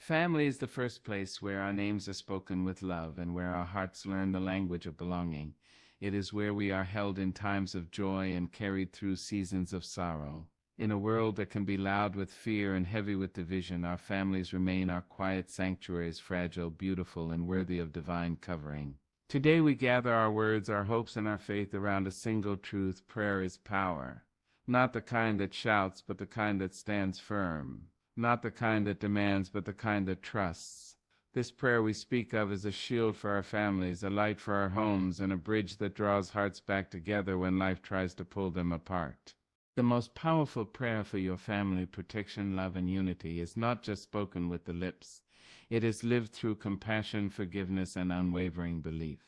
Family is the first place where our names are spoken with love and where our hearts learn the language of belonging. It is where we are held in times of joy and carried through seasons of sorrow. In a world that can be loud with fear and heavy with division, our families remain our quiet sanctuaries, fragile, beautiful, and worthy of divine covering. Today we gather our words, our hopes, and our faith around a single truth: prayer is power. Not the kind that shouts, but the kind that stands firm. Not the kind that demands, but the kind that trusts. This prayer we speak of is a shield for our families, a light for our homes, and a bridge that draws hearts back together when life tries to pull them apart. The most powerful prayer for your family protection, love, and unity is not just spoken with the lips. It is lived through compassion, forgiveness, and unwavering belief.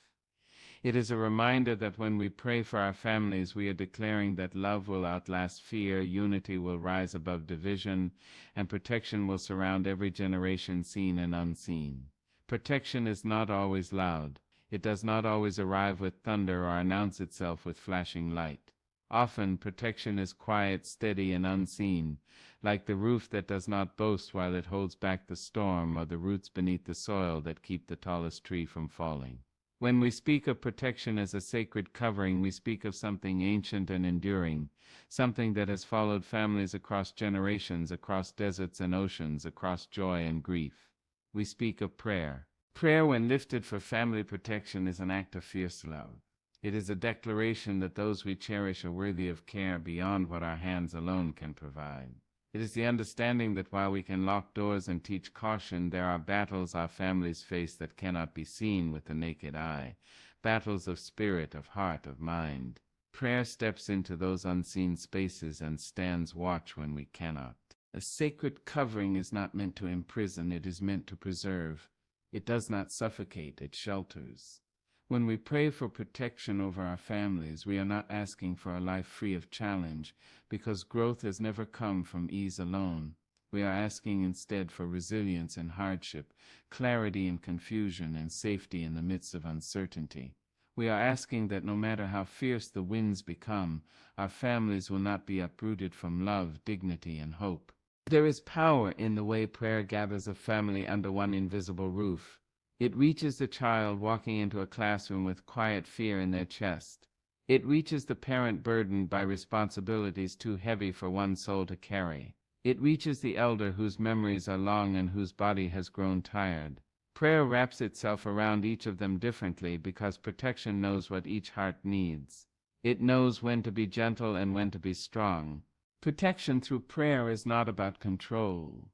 It is a reminder that when we pray for our families, we are declaring that love will outlast fear, unity will rise above division, and protection will surround every generation, seen and unseen. Protection is not always loud. It does not always arrive with thunder or announce itself with flashing light. Often, protection is quiet, steady, and unseen, like the roof that does not boast while it holds back the storm, or the roots beneath the soil that keep the tallest tree from falling. When we speak of protection as a sacred covering, we speak of something ancient and enduring, something that has followed families across generations, across deserts and oceans, across joy and grief. We speak of prayer. Prayer, when lifted for family protection, is an act of fierce love. It is a declaration that those we cherish are worthy of care beyond what our hands alone can provide. It is the understanding that while we can lock doors and teach caution, there are battles our families face that cannot be seen with the naked eye, battles of spirit, of heart, of mind. Prayer steps into those unseen spaces and stands watch when we cannot. A sacred covering is not meant to imprison, it is meant to preserve. It does not suffocate, it shelters. When we pray for protection over our families, we are not asking for a life free of challenge, because growth has never come from ease alone. We are asking instead for resilience in hardship, clarity in confusion, and safety in the midst of uncertainty. We are asking that no matter how fierce the winds become, our families will not be uprooted from love, dignity, and hope. There is power in the way prayer gathers a family under one invisible roof. It reaches the child walking into a classroom with quiet fear in their chest. It reaches the parent burdened by responsibilities too heavy for one soul to carry. It reaches the elder whose memories are long and whose body has grown tired. Prayer wraps itself around each of them differently because protection knows what each heart needs. It knows when to be gentle and when to be strong. Protection through prayer is not about control.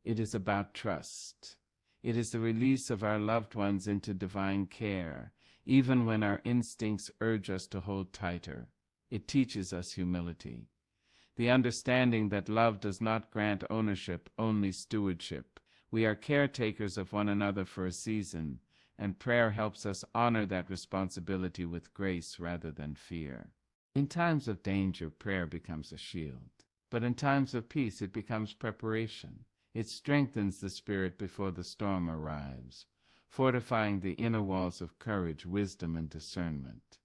It is about trust. It is the release of our loved ones into divine care, even when our instincts urge us to hold tighter. It teaches us humility, the understanding that love does not grant ownership, only stewardship. We are caretakers of one another for a season, and prayer helps us honor that responsibility with grace rather than fear. In times of danger, prayer becomes a shield, but in times of peace, it becomes preparation. It strengthens the spirit before the storm arrives, fortifying the inner walls of courage, wisdom, and discernment.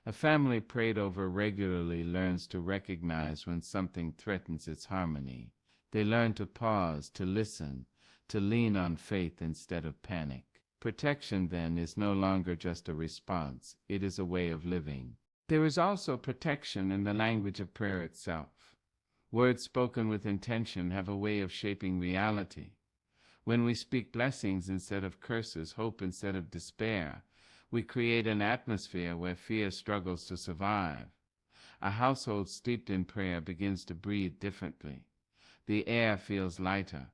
A family prayed over regularly learns to recognize when something threatens its harmony. They learn to pause, to listen, to lean on faith instead of panic. Protection, then, is no longer just a response, it is a way of living. There is also protection in the language of prayer itself. Words spoken with intention have a way of shaping reality. When we speak blessings instead of curses, hope instead of despair, we create an atmosphere where fear struggles to survive. A household steeped in prayer begins to breathe differently. The air feels lighter.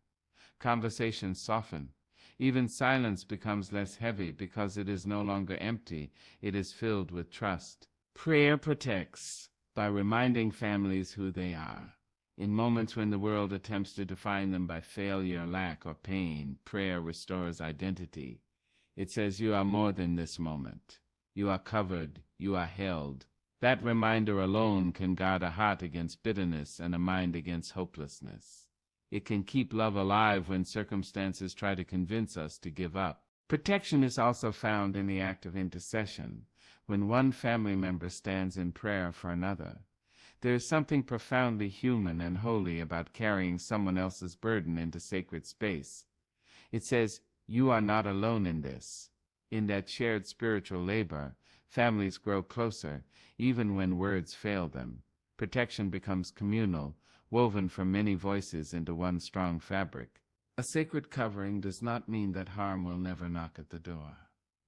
Conversations soften. Even silence becomes less heavy because it is no longer empty, it is filled with trust. Prayer protects by reminding families who they are. In moments when the world attempts to define them by failure, lack, or pain, prayer restores identity. It says, you are more than this moment. You are covered. You are held. That reminder alone can guard a heart against bitterness and a mind against hopelessness. It can keep love alive when circumstances try to convince us to give up. Protection is also found in the act of intercession, when one family member stands in prayer for another. There is something profoundly human and holy about carrying someone else's burden into sacred space. It says, "You are not alone in this." In that shared spiritual labor, families grow closer, even when words fail them. Protection becomes communal, woven from many voices into one strong fabric. A sacred covering does not mean that harm will never knock at the door.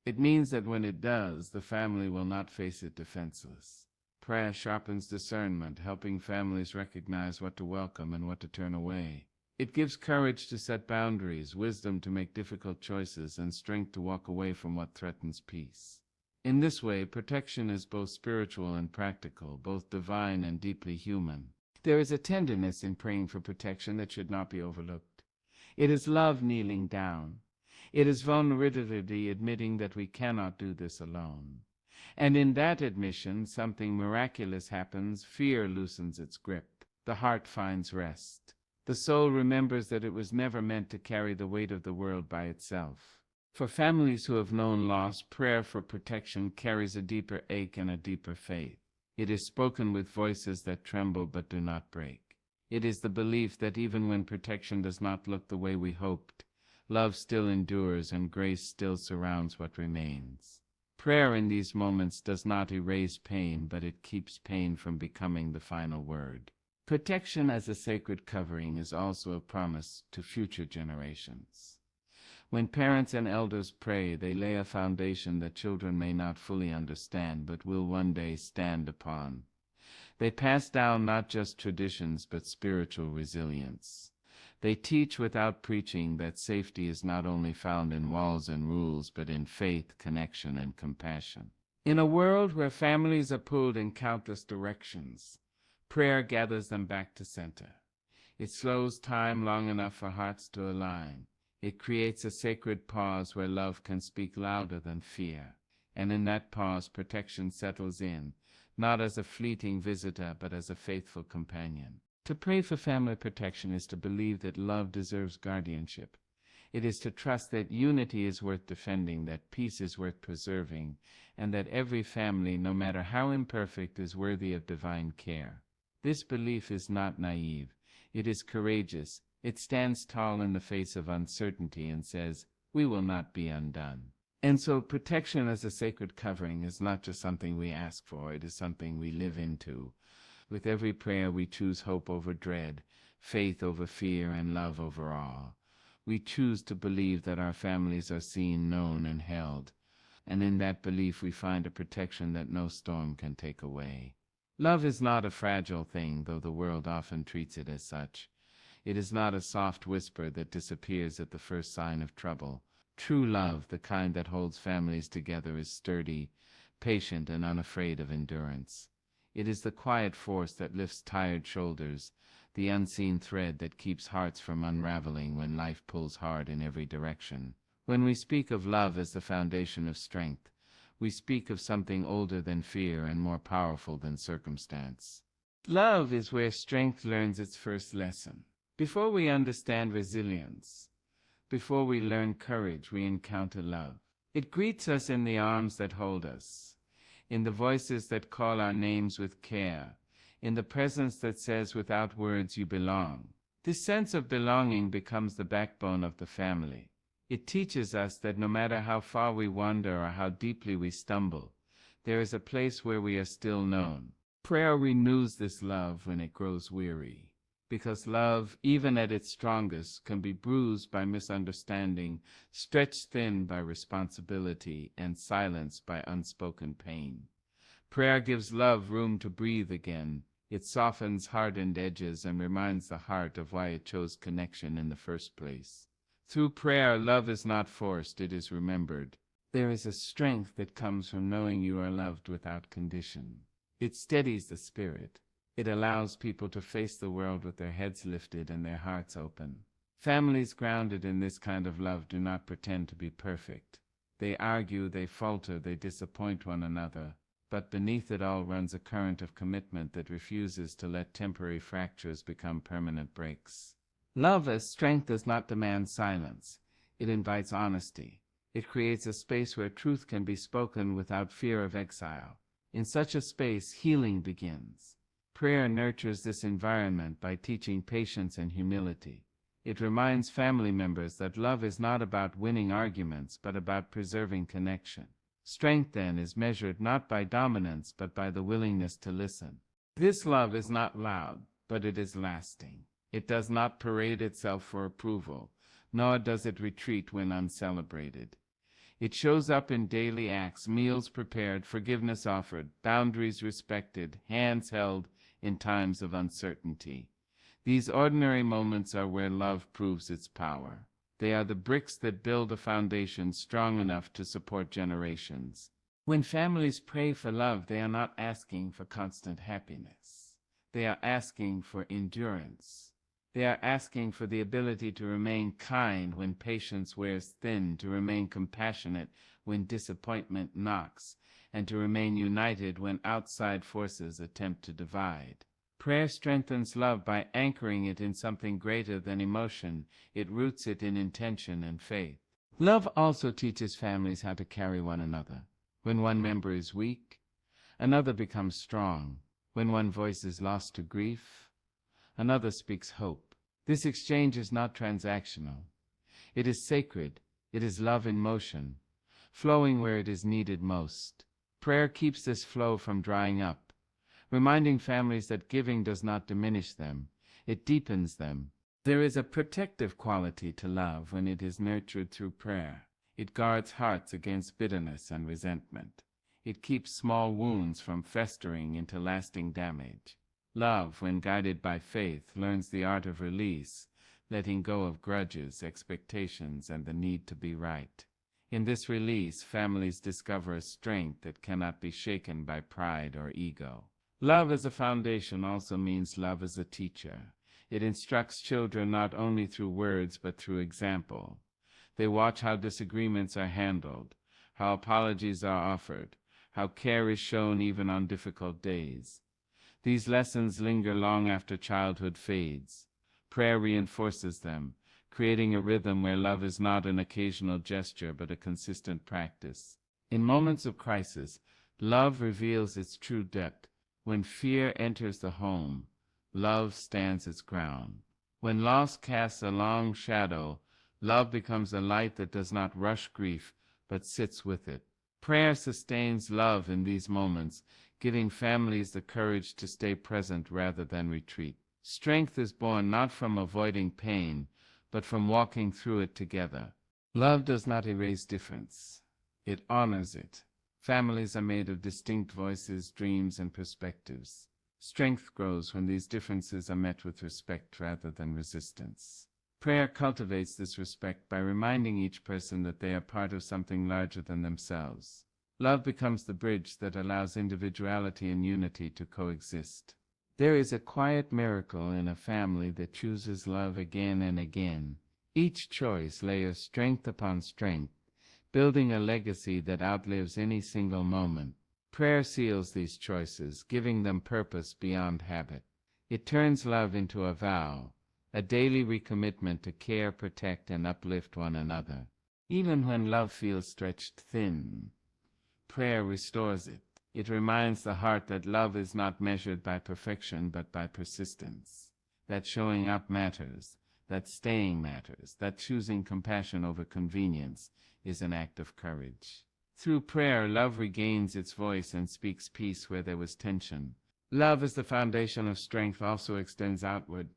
It means that when it does, the family will not face it defenseless. Prayer sharpens discernment, helping families recognize what to welcome and what to turn away. It gives courage to set boundaries, wisdom to make difficult choices, and strength to walk away from what threatens peace. In this way, protection is both spiritual and practical, both divine and deeply human. There is a tenderness in praying for protection that should not be overlooked. It is love kneeling down. It is vulnerability admitting that we cannot do this alone. And in that admission, something miraculous happens. Fear loosens its grip. The heart finds rest. The soul remembers that it was never meant to carry the weight of the world by itself. For families who have known loss, prayer for protection carries a deeper ache and a deeper faith. It is spoken with voices that tremble but do not break. It is the belief that even when protection does not look the way we hoped, love still endures and grace still surrounds what remains. Prayer in these moments does not erase pain, but it keeps pain from becoming the final word. Protection as a sacred covering is also a promise to future generations. When parents and elders pray, they lay a foundation that children may not fully understand but will one day stand upon. They pass down not just traditions but spiritual resilience. They teach without preaching that safety is not only found in walls and rules but in faith, connection, and compassion. In a world where families are pulled in countless directions, prayer gathers them back to center. It slows time long enough for hearts to align. It creates a sacred pause where love can speak louder than fear. And in that pause, protection settles in, not as a fleeting visitor, but as a faithful companion. To pray for family protection is to believe that love deserves guardianship. It is to trust that unity is worth defending, that peace is worth preserving, and that every family, no matter how imperfect, is worthy of divine care. This belief is not naive. It is courageous. It stands tall in the face of uncertainty and says, "We will not be undone." And so protection as a sacred covering is not just something we ask for, it is something we live into. With every prayer we choose hope over dread, faith over fear, and love over awe. We choose to believe that our families are seen, known, and held. And in that belief we find a protection that no storm can take away. Love is not a fragile thing, though the world often treats it as such. It is not a soft whisper that disappears at the first sign of trouble. True love, the kind that holds families together, is sturdy, patient, and unafraid of endurance. It is the quiet force that lifts tired shoulders, the unseen thread that keeps hearts from unraveling when life pulls hard in every direction. When we speak of love as the foundation of strength, we speak of something older than fear and more powerful than circumstance. Love is where strength learns its first lesson. Before we understand resilience, before we learn courage, we encounter love. It greets us in the arms that hold us, in the voices that call our names with care, in the presence that says without words, "You belong." This sense of belonging becomes the backbone of the family. It teaches us that no matter how far we wander or how deeply we stumble, there is a place where we are still known. Prayer renews this love when it grows weary, because love, even at its strongest, can be bruised by misunderstanding, stretched thin by responsibility, and silenced by unspoken pain. Prayer gives love room to breathe again. It softens hardened edges and reminds the heart of why it chose connection in the first place. Through prayer, love is not forced, it is remembered. There is a strength that comes from knowing you are loved without condition. It steadies the spirit. It allows people to face the world with their heads lifted and their hearts open. Families grounded in this kind of love do not pretend to be perfect. They argue, they falter, they disappoint one another. But beneath it all runs a current of commitment that refuses to let temporary fractures become permanent breaks. Love as strength does not demand silence. It invites honesty. It creates a space where truth can be spoken without fear of exile. In such a space, healing begins. Prayer nurtures this environment by teaching patience and humility. It reminds family members that love is not about winning arguments, but about preserving connection. Strength, then, is measured not by dominance, but by the willingness to listen. This love is not loud, but it is lasting. It does not parade itself for approval, nor does it retreat when uncelebrated. It shows up in daily acts, meals prepared, forgiveness offered, boundaries respected, hands held in times of uncertainty. These ordinary moments are where love proves its power. They are the bricks that build a foundation strong enough to support generations. When families pray for love, they are not asking for constant happiness. They are asking for endurance. They are asking for the ability to remain kind when patience wears thin, to remain compassionate when disappointment knocks, and to remain united when outside forces attempt to divide. Prayer strengthens love by anchoring it in something greater than emotion. It roots it in intention and faith. Love also teaches families how to carry one another. When one member is weak, another becomes strong. When one voice is lost to grief, another speaks hope. This exchange is not transactional. It is sacred. It is love in motion, flowing where it is needed most. Prayer keeps this flow from drying up, reminding families that giving does not diminish them, it deepens them. There is a protective quality to love when it is nurtured through prayer. It guards hearts against bitterness and resentment. It keeps small wounds from festering into lasting damage. Love, when guided by faith, learns the art of release, letting go of grudges, expectations, and the need to be right. In this release, families discover a strength that cannot be shaken by pride or ego. Love as a foundation also means love as a teacher. It instructs children not only through words but through example. They watch how disagreements are handled, how apologies are offered, how care is shown even on difficult days. These lessons linger long after childhood fades. Prayer reinforces them, creating a rhythm where love is not an occasional gesture but a consistent practice. In moments of crisis, love reveals its true depth. When fear enters the home, love stands its ground. When loss casts a long shadow, love becomes a light that does not rush grief, but sits with it. Prayer sustains love in these moments, giving families the courage to stay present rather than retreat. Strength is born not from avoiding pain, but from walking through it together. Love does not erase difference. It honors it. Families are made of distinct voices, dreams, and perspectives. Strength grows when these differences are met with respect rather than resistance. Prayer cultivates this respect by reminding each person that they are part of something larger than themselves. Love becomes the bridge that allows individuality and unity to coexist. There is a quiet miracle in a family that chooses love again and again. Each choice layers strength upon strength, building a legacy that outlives any single moment. Prayer seals these choices, giving them purpose beyond habit. It turns love into a vow, a daily recommitment to care, protect, and uplift one another. Even when love feels stretched thin, prayer restores it. It reminds the heart that love is not measured by perfection but by persistence, that showing up matters, that staying matters, that choosing compassion over convenience is an act of courage. Through prayer, love regains its voice and speaks peace where there was tension. Love as the foundation of strength also extends outward.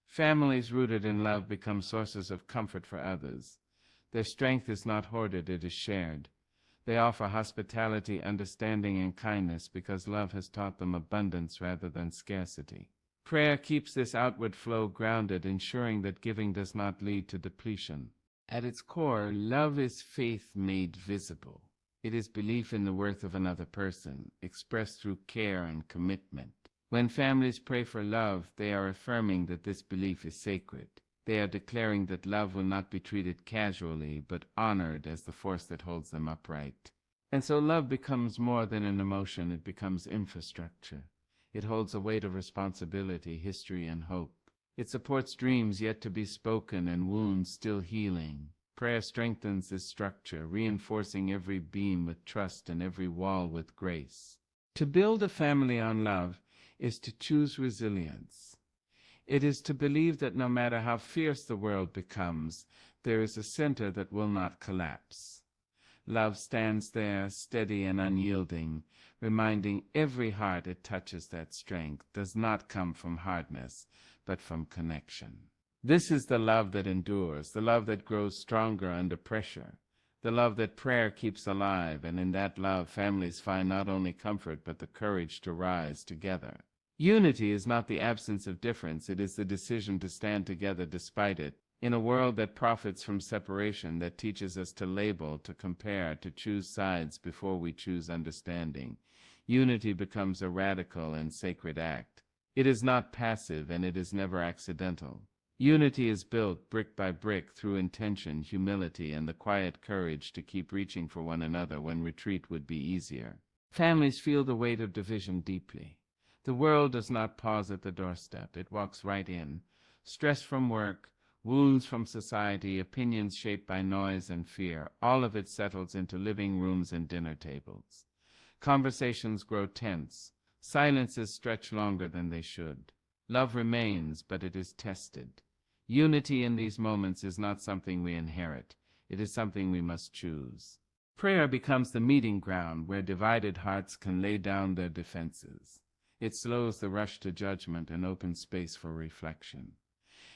Families rooted in love become sources of comfort for others. Their strength is not hoarded, it is shared. They offer hospitality, understanding, and kindness because love has taught them abundance rather than scarcity. Prayer keeps this outward flow grounded, ensuring that giving does not lead to depletion. At its core, love is faith made visible. It is belief in the worth of another person, expressed through care and commitment. When families pray for love, they are affirming that this belief is sacred. They are declaring that love will not be treated casually, but honored as the force that holds them upright. And so love becomes more than an emotion, it becomes infrastructure. It holds a weight of responsibility, history, and hope. It supports dreams yet to be spoken and wounds still healing. Prayer strengthens this structure, reinforcing every beam with trust and every wall with grace. To build a family on love is to choose resilience. It is to believe that no matter how fierce the world becomes, there is a center that will not collapse. Love stands there, steady and unyielding, reminding every heart it touches that strength does not come from hardness, but from connection. This is the love that endures, the love that grows stronger under pressure, the love that prayer keeps alive, and in that love families find not only comfort but the courage to rise together. Unity is not the absence of difference, it is the decision to stand together despite it. In a world that profits from separation, that teaches us to label, to compare, to choose sides before we choose understanding, unity becomes a radical and sacred act. It is not passive and it is never accidental. Unity is built brick by brick through intention, humility, and the quiet courage to keep reaching for one another when retreat would be easier. Families feel the weight of division deeply. The world does not pause at the doorstep, it walks right in. Stress from work, wounds from society, opinions shaped by noise and fear, all of it settles into living rooms and dinner tables. Conversations grow tense, silences stretch longer than they should. Love remains, but it is tested. Unity in these moments is not something we inherit, it is something we must choose. Prayer becomes the meeting ground where divided hearts can lay down their defenses. It slows the rush to judgment and opens space for reflection.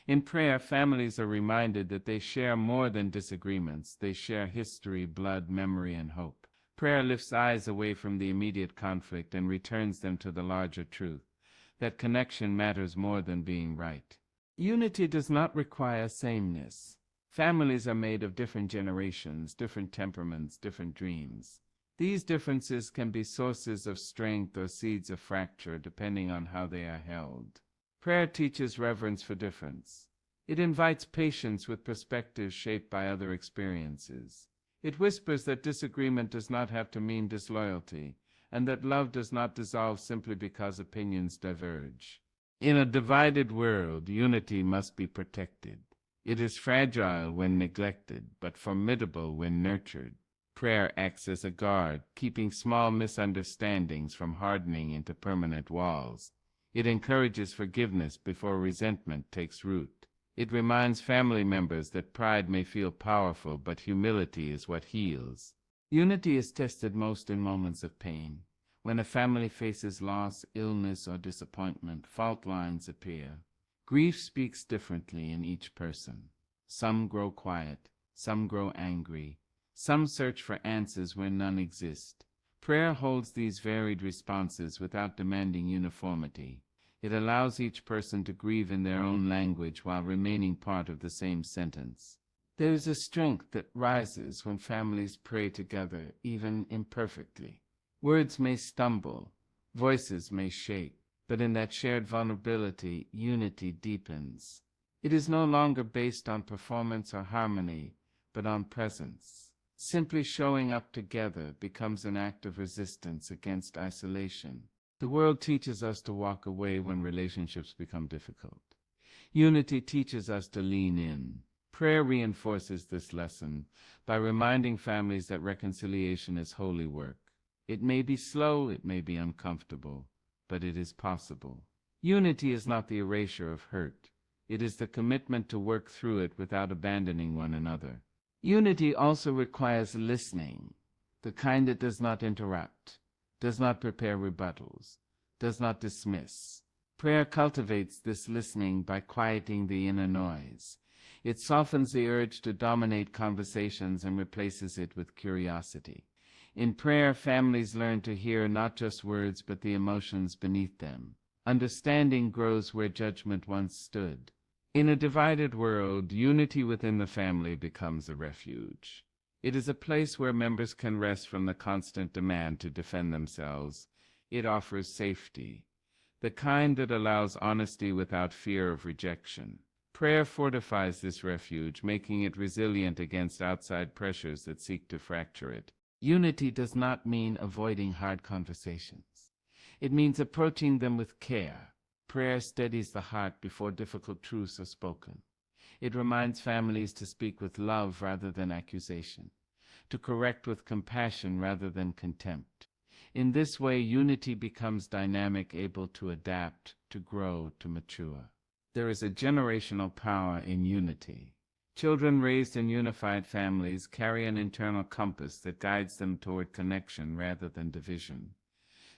In prayer, families are reminded that they share more than disagreements. They share history, blood, memory, and hope. Prayer lifts eyes away from the immediate conflict and returns them to the larger truth, that connection matters more than being right. Unity does not require sameness. Families are made of different generations, different temperaments, different dreams. These differences can be sources of strength or seeds of fracture, depending on how they are held. Prayer teaches reverence for difference. It invites patience with perspectives shaped by other experiences. It whispers that disagreement does not have to mean disloyalty, and that love does not dissolve simply because opinions diverge. In a divided world, unity must be protected. It is fragile when neglected, but formidable when nurtured. Prayer acts as a guard, keeping small misunderstandings from hardening into permanent walls. It encourages forgiveness before resentment takes root. It reminds family members that pride may feel powerful, but humility is what heals. Unity is tested most in moments of pain. When a family faces loss, illness, or disappointment, fault lines appear. Grief speaks differently in each person. Some grow quiet, some grow angry, some search for answers where none exist. Prayer holds these varied responses without demanding uniformity. It allows each person to grieve in their own language while remaining part of the same sentence. There is a strength that rises when families pray together, even imperfectly. Words may stumble, voices may shake, but in that shared vulnerability, unity deepens. It is no longer based on performance or harmony, but on presence. Simply showing up together becomes an act of resistance against isolation. The world teaches us to walk away when relationships become difficult. Unity teaches us to lean in. Prayer reinforces this lesson by reminding families that reconciliation is holy work. It may be slow, it may be uncomfortable, but it is possible. Unity is not the erasure of hurt. It is the commitment to work through it without abandoning one another. Unity also requires listening, the kind that does not interrupt, does not prepare rebuttals, does not dismiss. Prayer cultivates this listening by quieting the inner noise. It softens the urge to dominate conversations and replaces it with curiosity. In prayer, families learn to hear not just words but the emotions beneath them. Understanding grows where judgment once stood. In a divided world, unity within the family becomes a refuge. It is a place where members can rest from the constant demand to defend themselves. It offers safety, the kind that allows honesty without fear of rejection. Prayer fortifies this refuge, making it resilient against outside pressures that seek to fracture it. Unity does not mean avoiding hard conversations. It means approaching them with care. Prayer steadies the heart before difficult truths are spoken. It reminds families to speak with love rather than accusation, to correct with compassion rather than contempt. In this way, unity becomes dynamic, able to adapt, to grow, to mature. There is a generational power in unity. Children raised in unified families carry an internal compass that guides them toward connection rather than division.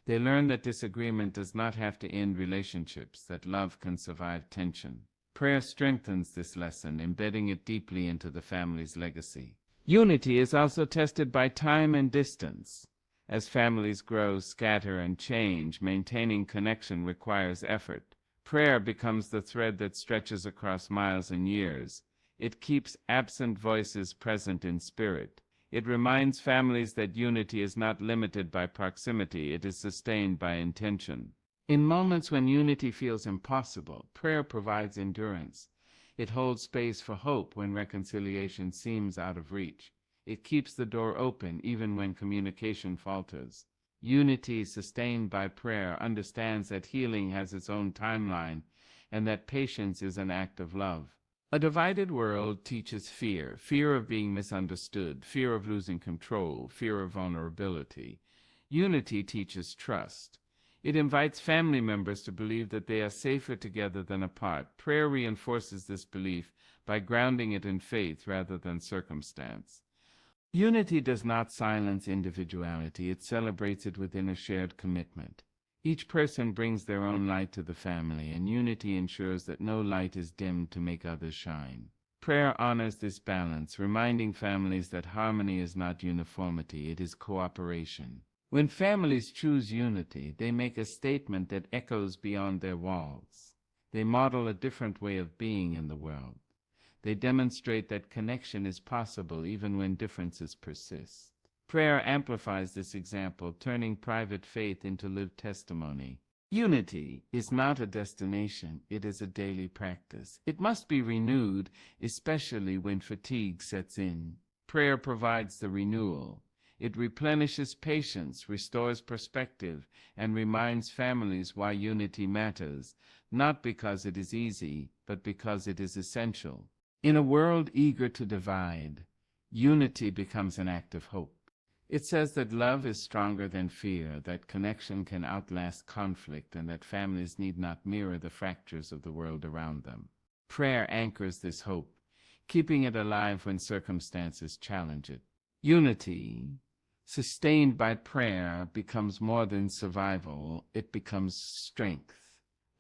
They learn that disagreement does not have to end relationships, that love can survive tension. Prayer strengthens this lesson, embedding it deeply into the family's legacy. Unity is also tested by time and distance. As families grow, scatter, and change, maintaining connection requires effort. Prayer becomes the thread that stretches across miles and years. It keeps absent voices present in spirit. It reminds families that unity is not limited by proximity, it is sustained by intention. In moments when unity feels impossible, prayer provides endurance. It holds space for hope when reconciliation seems out of reach. It keeps the door open even when communication falters. Unity sustained by prayer understands that healing has its own timeline and that patience is an act of love. A divided world teaches fear, fear of being misunderstood, fear of losing control, fear of vulnerability. Unity teaches trust. It invites family members to believe that they are safer together than apart. Prayer reinforces this belief by grounding it in faith rather than circumstance. Unity does not silence individuality, it celebrates it within a shared commitment. Each person brings their own light to the family, and unity ensures that no light is dimmed to make others shine. Prayer honors this balance, reminding families that harmony is not uniformity, it is cooperation. When families choose unity, they make a statement that echoes beyond their walls. They model a different way of being in the world. They demonstrate that connection is possible even when differences persist. Prayer amplifies this example, turning private faith into lived testimony. Unity is not a destination, it is a daily practice. It must be renewed, especially when fatigue sets in. Prayer provides the renewal. It replenishes patience, restores perspective, and reminds families why unity matters, not because it is easy, but because it is essential. In a world eager to divide, unity becomes an act of hope. It says that love is stronger than fear, that connection can outlast conflict, and that families need not mirror the fractures of the world around them. Prayer anchors this hope, keeping it alive when circumstances challenge it. Unity, sustained by prayer, becomes more than survival, it becomes strength.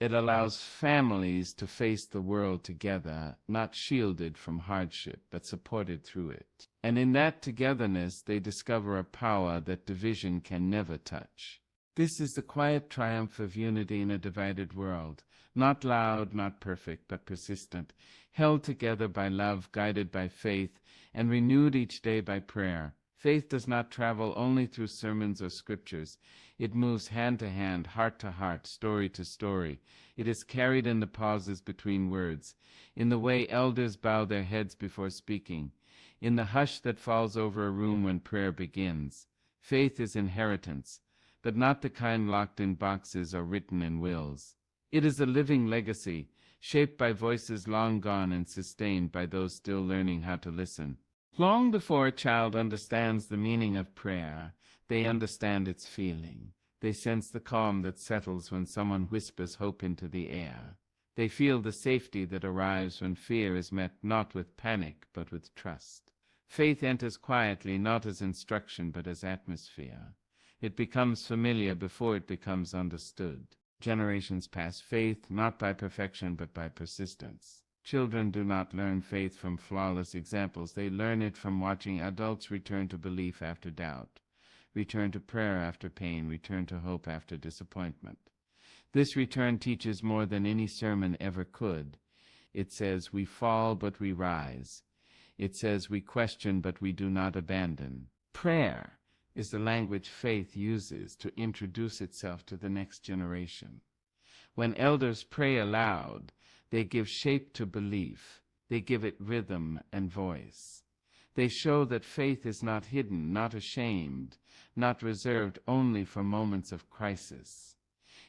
It allows families to face the world together, not shielded from hardship, but supported through it. And in that togetherness, they discover a power that division can never touch. This is the quiet triumph of unity in a divided world, not loud, not perfect, but persistent, held together by love, guided by faith, and renewed each day by prayer. Faith does not travel only through sermons or scriptures. It moves hand to hand, heart to heart, story to story. It is carried in the pauses between words, in the way elders bow their heads before speaking, in the hush that falls over a room when prayer begins. Faith is inheritance, but not the kind locked in boxes or written in wills. It is a living legacy, shaped by voices long gone and sustained by those still learning how to listen. Long before a child understands the meaning of prayer, they understand its feeling. They sense the calm that settles when someone whispers hope into the air. They feel the safety that arrives when fear is met not with panic but with trust. Faith enters quietly, not as instruction but as atmosphere. It becomes familiar before it becomes understood. Generations pass faith not by perfection but by persistence. Children do not learn faith from flawless examples. They learn it from watching adults return to belief after doubt, return to prayer after pain, return to hope after disappointment. This return teaches more than any sermon ever could. It says, we fall but we rise. It says, we question but we do not abandon. Prayer is the language faith uses to introduce itself to the next generation. When elders pray aloud, they give shape to belief. They give it rhythm and voice. They show that faith is not hidden, not ashamed, not reserved only for moments of crisis.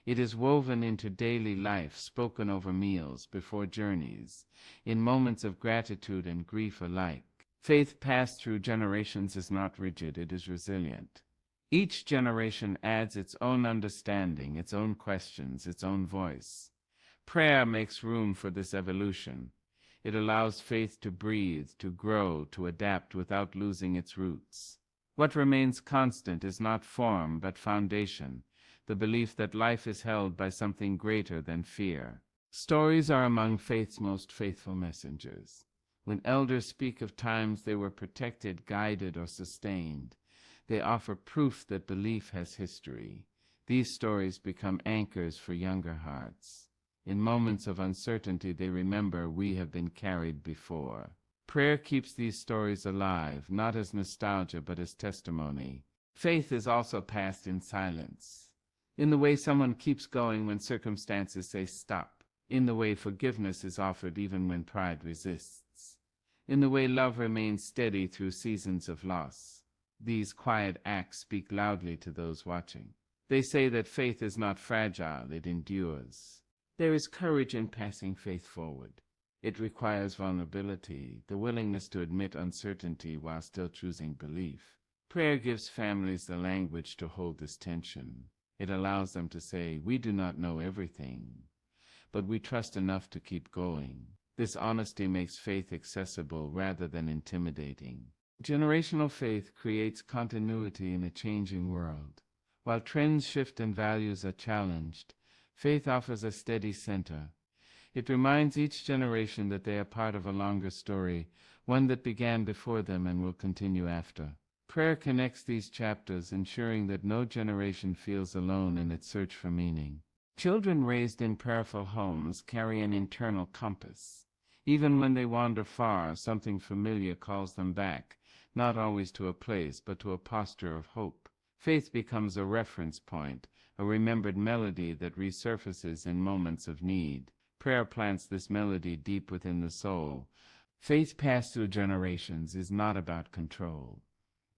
It is woven into daily life, spoken over meals, before journeys, in moments of gratitude and grief alike. Faith passed through generations is not rigid, it is resilient. Each generation adds its own understanding, its own questions, its own voice. Prayer makes room for this evolution. It allows faith to breathe, to grow, to adapt without losing its roots. What remains constant is not form but foundation, the belief that life is held by something greater than fear. Stories are among faith's most faithful messengers. When elders speak of times they were protected, guided, or sustained, they offer proof that belief has history. These stories become anchors for younger hearts. In moments of uncertainty, they remember we have been carried before. Prayer keeps these stories alive, not as nostalgia but as testimony. Faith is also passed in silence, in the way someone keeps going when circumstances say stop, in the way forgiveness is offered even when pride resists, in the way love remains steady through seasons of loss. These quiet acts speak loudly to those watching. They say that faith is not fragile, it endures. There is courage in passing faith forward. It requires vulnerability, the willingness to admit uncertainty while still choosing belief. Prayer gives families the language to hold this tension. It allows them to say, "We do not know everything, but we trust enough to keep going." This honesty makes faith accessible rather than intimidating. Generational faith creates continuity in a changing world. While trends shift and values are challenged, faith offers a steady center. It reminds each generation that they are part of a longer story, one that began before them and will continue after. Prayer connects these chapters, ensuring that no generation feels alone in its search for meaning. Children raised in prayerful homes carry an internal compass. Even when they wander far, something familiar calls them back, not always to a place, but to a posture of hope. Faith becomes a reference point, a remembered melody that resurfaces in moments of need. Prayer plants this melody deep within the soul. Faith passed through generations is not about control.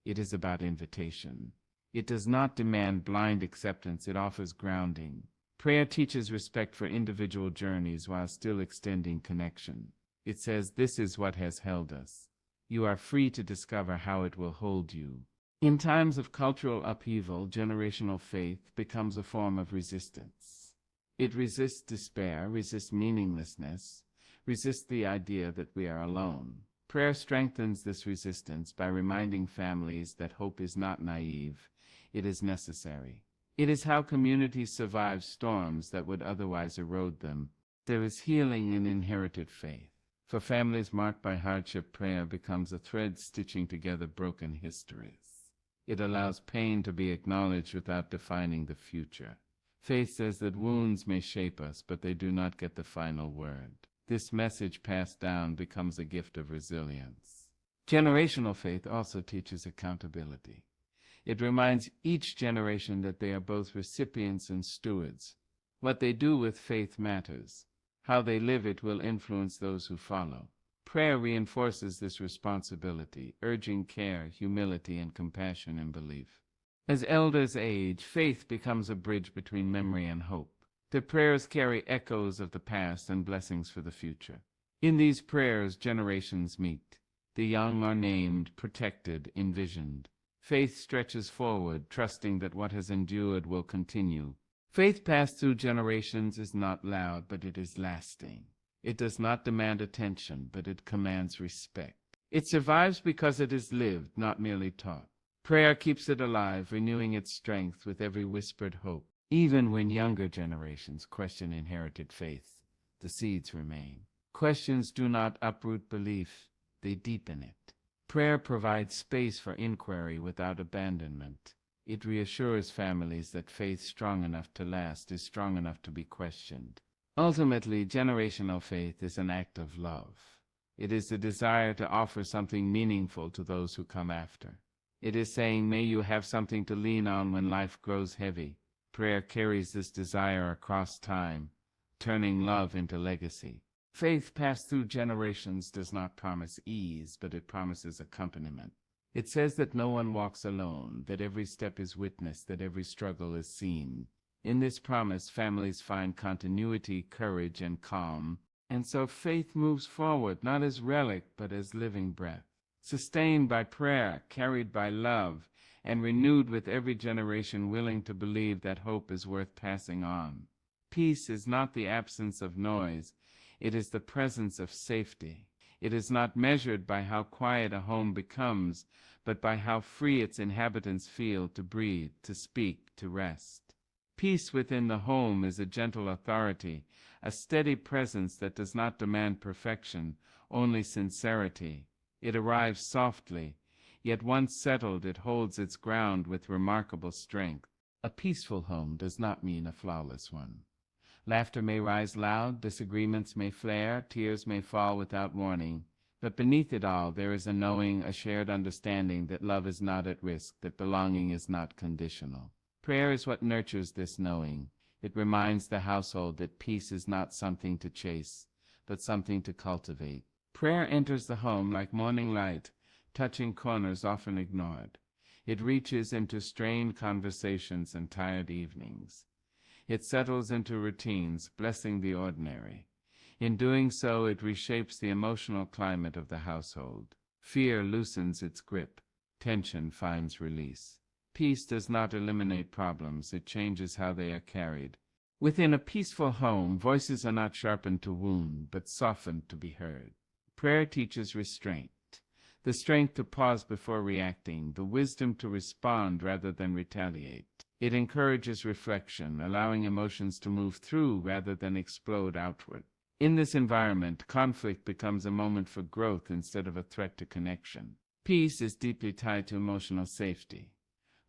It is about invitation. It does not demand blind acceptance, it offers grounding. Prayer teaches respect for individual journeys while still extending connection. It says, "This is what has held us. You are free to discover how it will hold you." In times of cultural upheaval, generational faith becomes a form of resistance. It resists despair, resists meaninglessness, resists the idea that we are alone. Prayer strengthens this resistance by reminding families that hope is not naive, it is necessary. It is how communities survive storms that would otherwise erode them. There is healing in inherited faith. For families marked by hardship, prayer becomes a thread stitching together broken histories. It allows pain to be acknowledged without defining the future. Faith says that wounds may shape us, but they do not get the final word. This message passed down becomes a gift of resilience. Generational faith also teaches accountability. It reminds each generation that they are both recipients and stewards. What they do with faith matters. How they live it will influence those who follow. Prayer reinforces this responsibility, urging care, humility, and compassion in belief. As elders age, faith becomes a bridge between memory and hope. Their prayers carry echoes of the past and blessings for the future. In these prayers, generations meet. The young are named, protected, envisioned. Faith stretches forward, trusting that what has endured will continue. Faith passed through generations is not loud, but it is lasting. It does not demand attention, but it commands respect. It survives because it is lived, not merely taught. Prayer keeps it alive, renewing its strength with every whispered hope. Even when younger generations question inherited faith, the seeds remain. Questions do not uproot belief, they deepen it. Prayer provides space for inquiry without abandonment. It reassures families that faith strong enough to last is strong enough to be questioned. Ultimately, generational faith is an act of love. It is the desire to offer something meaningful to those who come after. It is saying, may you have something to lean on when life grows heavy. Prayer carries this desire across time, turning love into legacy. Faith passed through generations does not promise ease, but it promises accompaniment. It says that no one walks alone, that every step is witnessed, that every struggle is seen. In this promise, families find continuity, courage, and calm. And so faith moves forward, not as relic, but as living breath. Sustained by prayer, carried by love, and renewed with every generation willing to believe that hope is worth passing on. Peace is not the absence of noise, it is the presence of safety. It is not measured by how quiet a home becomes, but by how free its inhabitants feel to breathe, to speak, to rest. Peace within the home is a gentle authority, a steady presence that does not demand perfection, only sincerity. It arrives softly, yet once settled it holds its ground with remarkable strength. A peaceful home does not mean a flawless one. Laughter may rise loud, disagreements may flare, tears may fall without warning, but beneath it all there is a knowing, a shared understanding that love is not at risk, that belonging is not conditional. Prayer is what nurtures this knowing. It reminds the household that peace is not something to chase, but something to cultivate. Prayer enters the home like morning light, touching corners often ignored. It reaches into strained conversations and tired evenings. It settles into routines, blessing the ordinary. In doing so, it reshapes the emotional climate of the household. Fear loosens its grip. Tension finds release. Peace does not eliminate problems, it changes how they are carried. Within a peaceful home, voices are not sharpened to wound, but softened to be heard. Prayer teaches restraint. The strength to pause before reacting, the wisdom to respond rather than retaliate. It encourages reflection, allowing emotions to move through rather than explode outward. In this environment, conflict becomes a moment for growth instead of a threat to connection. Peace is deeply tied to emotional safety.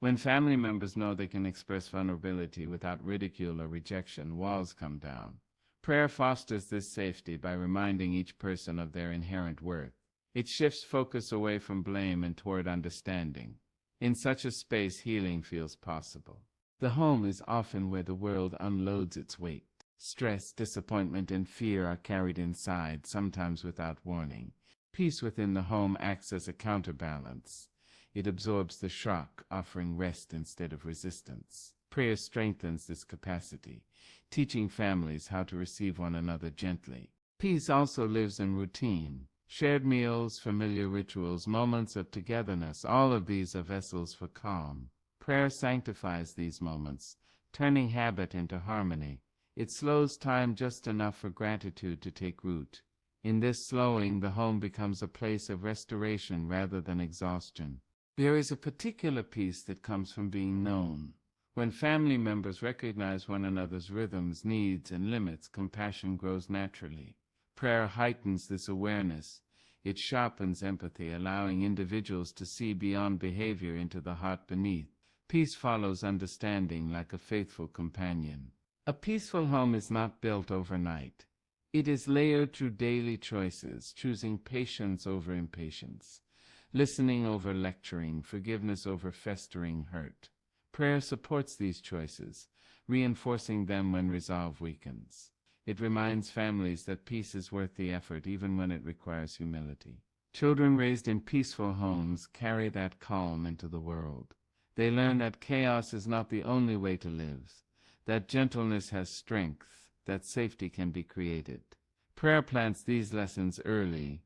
When family members know they can express vulnerability without ridicule or rejection, walls come down. Prayer fosters this safety by reminding each person of their inherent worth. It shifts focus away from blame and toward understanding. In such a space, healing feels possible. The home is often where the world unloads its weight. Stress, disappointment, and fear are carried inside, sometimes without warning. Peace within the home acts as a counterbalance. It absorbs the shock, offering rest instead of resistance. Prayer strengthens this capacity, teaching families how to receive one another gently. Peace also lives in routine. Shared meals, familiar rituals, moments of togetherness, all of these are vessels for calm. Prayer sanctifies these moments, turning habit into harmony. It slows time just enough for gratitude to take root. In this slowing, the home becomes a place of restoration rather than exhaustion. There is a particular peace that comes from being known. When family members recognize one another's rhythms, needs, and limits, compassion grows naturally. Prayer heightens this awareness. It sharpens empathy, allowing individuals to see beyond behavior into the heart beneath. Peace follows understanding like a faithful companion. A peaceful home is not built overnight. It is layered through daily choices, choosing patience over impatience, listening over lecturing, forgiveness over festering hurt. Prayer supports these choices, reinforcing them when resolve weakens. It reminds families that peace is worth the effort even when it requires humility. Children raised in peaceful homes carry that calm into the world. They learn that chaos is not the only way to live, that gentleness has strength, that safety can be created. Prayer plants these lessons early,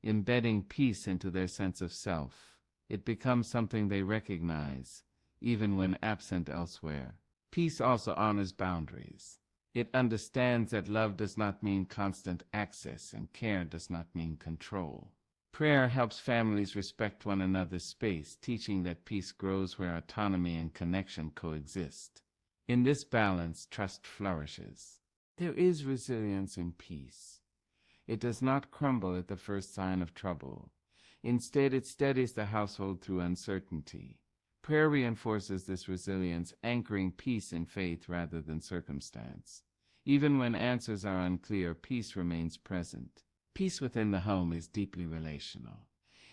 embedding peace into their sense of self. It becomes something they recognize, even when absent elsewhere. Peace also honors boundaries. It understands that love does not mean constant access and care does not mean control. Prayer helps families respect one another's space, teaching that peace grows where autonomy and connection coexist. In this balance, trust flourishes. There is resilience in peace. It does not crumble at the first sign of trouble. Instead, it steadies the household through uncertainty. Prayer reinforces this resilience, anchoring peace in faith rather than circumstance. Even when answers are unclear, peace remains present. Peace within the home is deeply relational.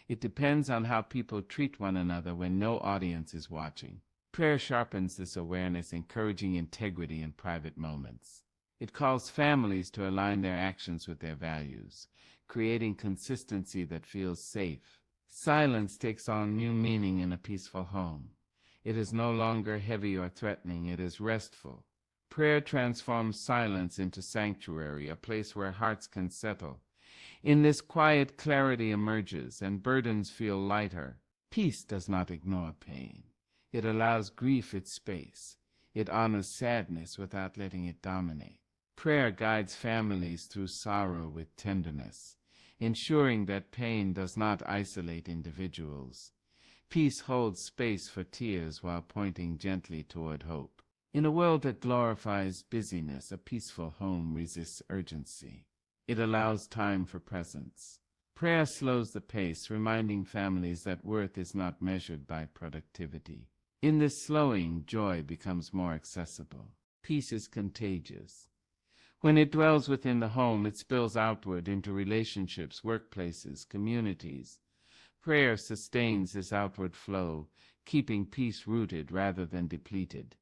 It depends on how people treat one another when no audience is watching. Prayer sharpens this awareness, encouraging integrity in private moments. It calls families to align their actions with their values, creating consistency that feels safe. Silence takes on new meaning in a peaceful home. It is no longer heavy or threatening, it is restful. Prayer transforms silence into sanctuary, a place where hearts can settle. In this quiet, clarity emerges, and burdens feel lighter. Peace does not ignore pain. It allows grief its space. It honors sadness without letting it dominate. Prayer guides families through sorrow with tenderness, ensuring that pain does not isolate individuals. Peace holds space for tears while pointing gently toward hope. In a world that glorifies busyness, a peaceful home resists urgency. It allows time for presence. Prayer slows the pace, reminding families that worth is not measured by productivity. In this slowing, joy becomes more accessible. Peace is contagious. When it dwells within the home, it spills outward into relationships, workplaces, communities. Prayer sustains this outward flow, keeping peace rooted rather than depleted.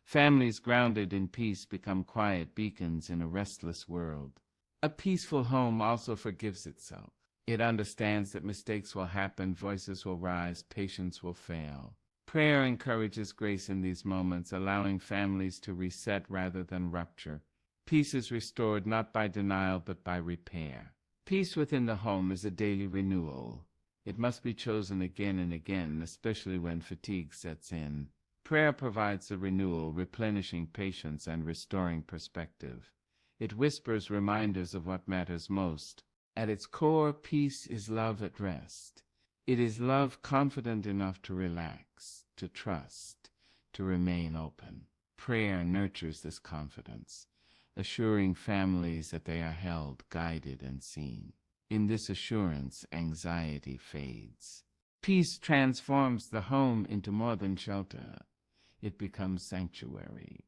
Families grounded in peace become quiet beacons in a restless world. A peaceful home also forgives itself. It understands that mistakes will happen, voices will rise, patience will fail. Prayer encourages grace in these moments, allowing families to reset rather than rupture. Peace is restored not by denial but by repair. Peace within the home is a daily renewal. It must be chosen again and again, especially when fatigue sets in. Prayer provides the renewal, replenishing patience and restoring perspective. It whispers reminders of what matters most. At its core, peace is love at rest. It is love confident enough to relax, to trust, to remain open. Prayer nurtures this confidence, assuring families that they are held, guided, and seen. In this assurance, anxiety fades. Peace transforms the home into more than shelter. It becomes sanctuary,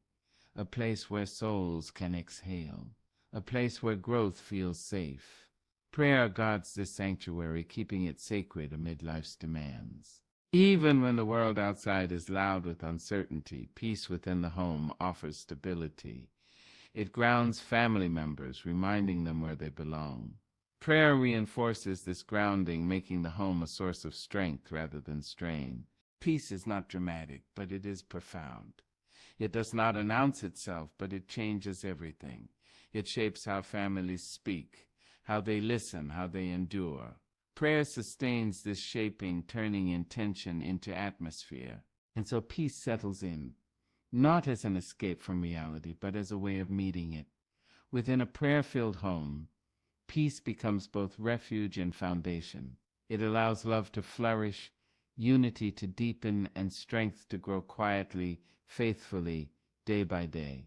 a place where souls can exhale, a place where growth feels safe. Prayer guards this sanctuary, keeping it sacred amid life's demands. Even when the world outside is loud with uncertainty, peace within the home offers stability. It grounds family members, reminding them where they belong. Prayer reinforces this grounding, making the home a source of strength rather than strain. Peace is not dramatic, but it is profound. It does not announce itself, but it changes everything. It shapes how families speak, how they listen, how they endure. Prayer sustains this shaping, turning intention into atmosphere. And so peace settles in, not as an escape from reality, but as a way of meeting it. Within a prayer-filled home, peace becomes both refuge and foundation. It allows love to flourish, unity to deepen, and strength to grow quietly, faithfully, day by day.